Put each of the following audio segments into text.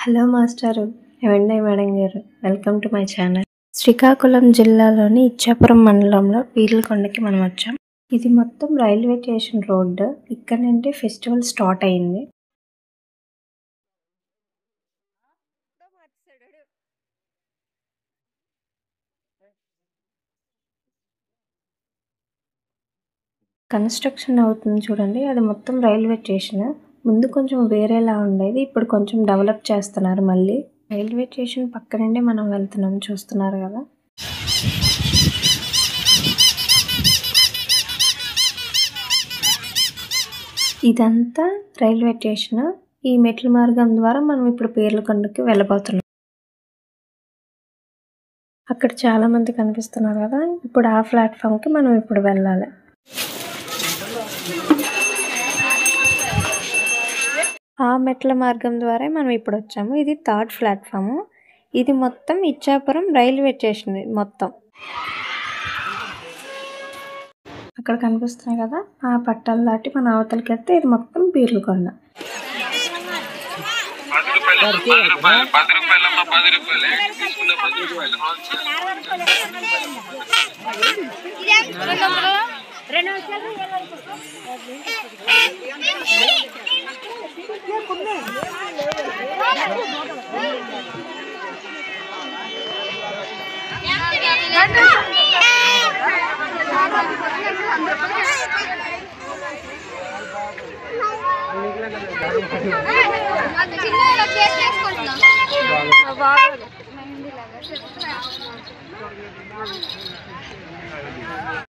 Hello మాస్టారు, ఏవండి madam గారు, welcome to my channel. Srikakulam జిల్లాలోని ఇచ్చాపురం మండలంలో పీర్లకొండకి మనం వచ్చాం. ఇది మొత్తం రైల్వే స్టేషన్ రోడ్డు. ఇక్కడ నుండి ఫెస్టివల్ స్టార్ట్ అయింది. కన్స్ట్రక్షన్ అవుతుంది చూడండి, అది మొత్తం రైల్వే స్టేషన్. ముందు కొంచెం వేరేలా ఉండేది, ఇప్పుడు కొంచెం డెవలప్ చేస్తున్నారు. మళ్ళీ రైల్వే స్టేషన్ పక్క నుండి మనం వెళ్తున్నాం, చూస్తున్నారు కదా. ఇదంతా రైల్వే స్టేషన్. ఈ మెట్ల మార్గం ద్వారా మనం ఇప్పుడు పీర్లకొండకి వెళ్ళబోతున్నాం. అక్కడ చాలా మంది కనిపిస్తున్నారు కదా, ఇప్పుడు ఆ ప్లాట్ఫామ్కి మనం ఇప్పుడు వెళ్ళాలి. ఆ మెట్ల మార్గం ద్వారా మనం ఇప్పుడు వచ్చాము. ఇది థర్డ్ ప్లాట్ఫాము. ఇది మొత్తం ఇచ్చాపురం రైల్వే స్టేషన్. మొత్తం అక్కడ కనిపిస్తున్నాయి కదా, ఆ పట్టాలు దాటి మన అవతలకి వెళ్తే ఇది మొత్తం పీర్లకొండ.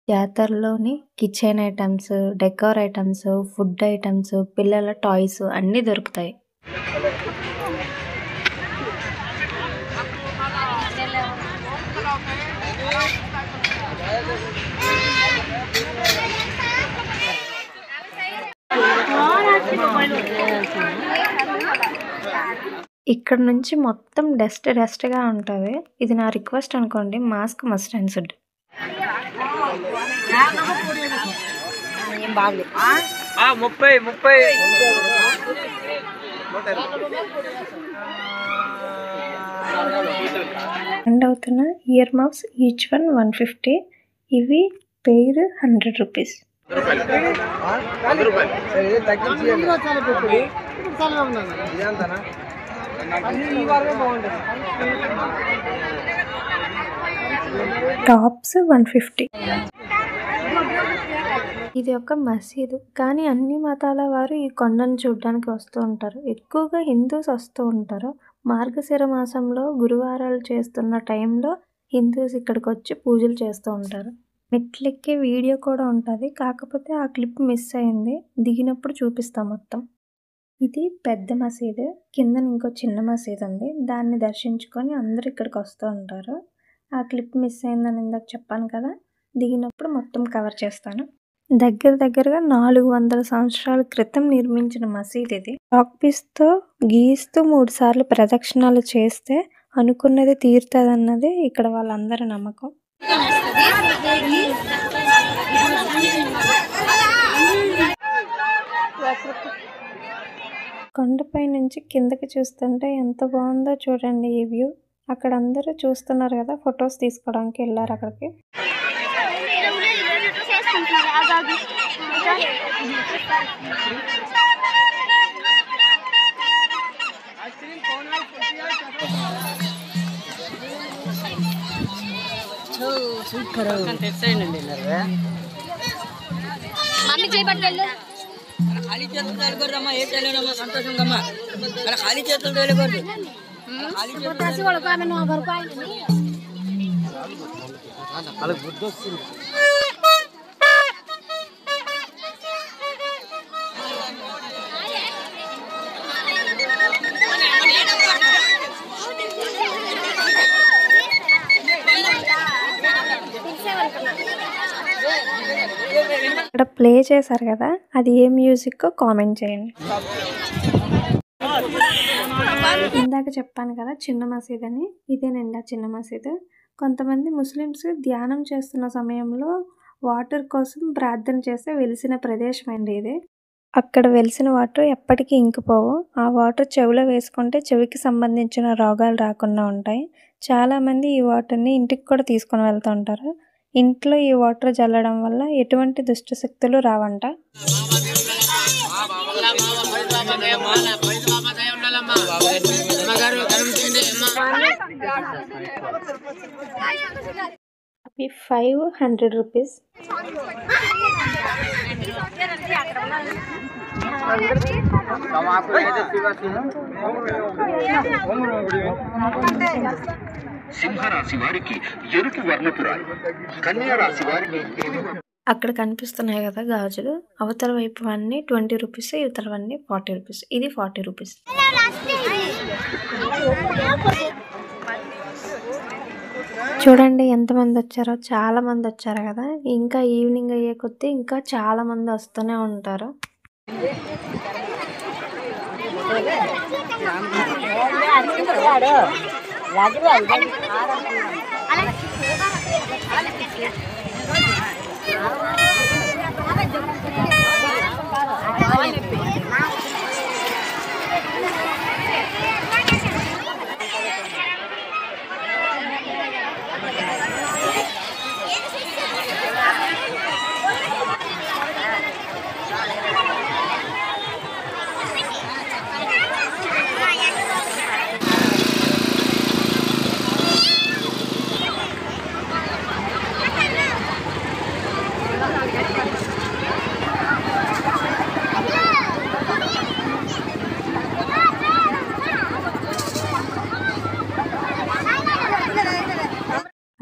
జాతరలోని kitchen items, decor items, food items, పిల్లల టాయ్స్ అన్నీ దొరుకుతాయి. ఇక్కడ నుంచి మొత్తం డస్ట్గా ఉంటుంది. ఇది నా రిక్వెస్ట్ అనుకోండి, mask must and should. And అవుతున్న ఇయర్ మఫ్స్ ఈచ్ వన్ 150. ఇవి పెయిర్ 100 రూపీస్. టాప్స్ 150. ఇది ఒక మసీదు, కానీ అన్ని మతాల వారు ఈ కొండను చూడడానికి వస్తూ ఉంటారు. ఎక్కువగా హిందూస్ వస్తూ ఉంటారు. మార్గశిర మాసంలో గురువారాలు చేస్తున్న టైంలో హిందూస్ ఇక్కడికి వచ్చి పూజలు చేస్తూ ఉంటారు. మెట్లెక్కే వీడియో కూడా ఉంటుంది, కాకపోతే ఆ క్లిప్ మిస్ అయింది. దిగినప్పుడు చూపిస్తాం మొత్తం. ఇది పెద్ద మసీదు. కింద ఇంకో చిన్న మసీదు ఉంది, దాన్ని దర్శించుకొని అందరు ఇక్కడికి వస్తూ ఉంటారు. ఆ క్లిప్ మిస్ అయిందని ఇందాక చెప్పాను కదా, దిగినప్పుడు మొత్తం కవర్ చేస్తాను. దగ్గరగా 400 సంవత్సరాల క్రితం నిర్మించిన మసీద్ ఇది. చాక్ పీస్తో గీస్తూ 3 సార్లు ప్రదక్షిణాలు చేస్తే అనుకున్నది తీరుతుందన్నది ఇక్కడ వాళ్ళందరి నమ్మకం. కొండపై నుంచి కిందకి చూస్తుంటే ఎంత బాగుందో చూడండి ఈ వ్యూ. అక్కడ అందరూ చూస్తున్నారు కదా, ఫొటోస్ తీసుకోవడానికి వెళ్ళారు అక్కడికి. ఖాళీ చేతులు తేలికూడదమ్మా, ఏ తెలియదమ్మా, సంతోషంగా అలా ఖాళీ చేతులు తేలికూడదు. బుద్ధి వస్తుంది. ఇక్కడ ప్లే చేశారు కదా, అది ఏ మ్యూజిక్ కామెంట్ చేయండి. ఇందాక చెప్పాను కదా చిన్న మసీద్ అని, ఇదేనండి ఆ చిన్న మసీదు. కొంతమంది ముస్లిమ్స్ ధ్యానం చేస్తున్న సమయంలో వాటర్ కోసం ప్రార్థన చేస్తే వెలిసిన ప్రదేశం అండి ఇది. అక్కడ వెలిసిన వాటర్ ఎప్పటికీ ఇంకిపోవు. ఆ వాటర్ చెవిలో వేసుకుంటే చెవికి సంబంధించిన రోగాలు రాకుండా ఉంటాయి. చాలామంది ఈ వాటర్ని ఇంటికి కూడా తీసుకొని వెళ్తూ ఉంటారు. ఇంట్లో ఈ వాటర్ చల్లడం వల్ల ఎటువంటి దుష్ట శక్తులు రావంట. అవి 500 రూపీస్. సింహరాశి వారికి ఎరుపు వర్ణపు రాయి, కన్యా రాశి వారికి అక్కడ కనిపిస్తున్నాయి కదా గాజులు, అవతల వైపు అన్నీ 20 రూపీస్, ఇవతలవన్నీ 40 రూపీస్. ఇది 40 రూపీస్. చూడండి ఎంతమంది వచ్చారో, చాలా మంది వచ్చారు కదా. ఇంకా ఈవినింగ్ అయ్యే కొద్దీ ఇంకా చాలా మంది వస్తూనే ఉంటారు.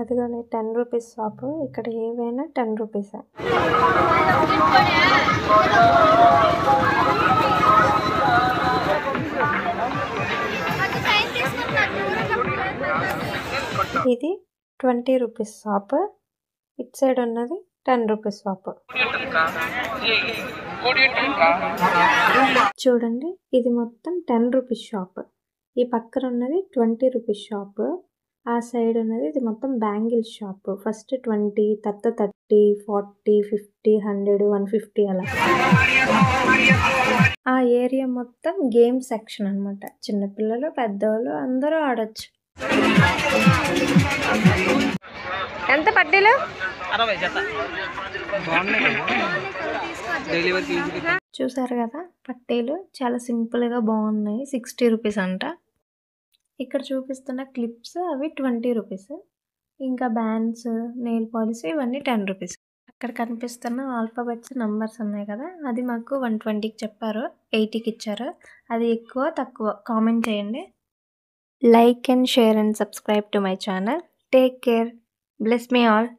అదిగోనే 10 రూపీస్ షాపు. ఇక్కడ ఏవైనా 10 రూపీసే. ఇది 20 రూపీస్ షాప్. ఇటు సైడ్ ఉన్నది 10 రూపీస్ షాప్. చూడండి ఇది మొత్తం 10 రూపీస్ షాప్. ఈ పక్కన ఉన్నది 20 రూపీస్ షాప్. ఆ సైడ్ ఉన్నది ఇది మొత్తం బ్యాంగిల్ షాప్. ఫస్ట్ 20, తర్వాత 30, 40, 50, 100, 150 అలా. ఆ ఏరియా మొత్తం గేమ్ సెక్షన్ అనమాట. చిన్నపిల్లలు పెద్దవాళ్ళు అందరూ ఆడొచ్చు. ఎంత పట్టీలు? చూసారు కదా పట్టీలు చాలా సింపుల్గా బాగున్నాయి. 60 రూపీస్ అంట. ఇక్కడ చూపిస్తున్న క్లిప్స్ అవి 20 రూపీస్. ఇంకా బ్యాండ్స్, నెయిల్ పాలిష్ ఇవన్నీ 10 రూపీస్. అక్కడ కనిపిస్తున్న ఆల్ఫాబెట్స్ నంబర్స్ ఉన్నాయి కదా, అది మాకు 120కి చెప్పారు, 80కి ఇచ్చారు. అది ఎక్కువ తక్కువ కామెంట్ చేయండి. Like and share and subscribe to my channel. Take care. Bless me all.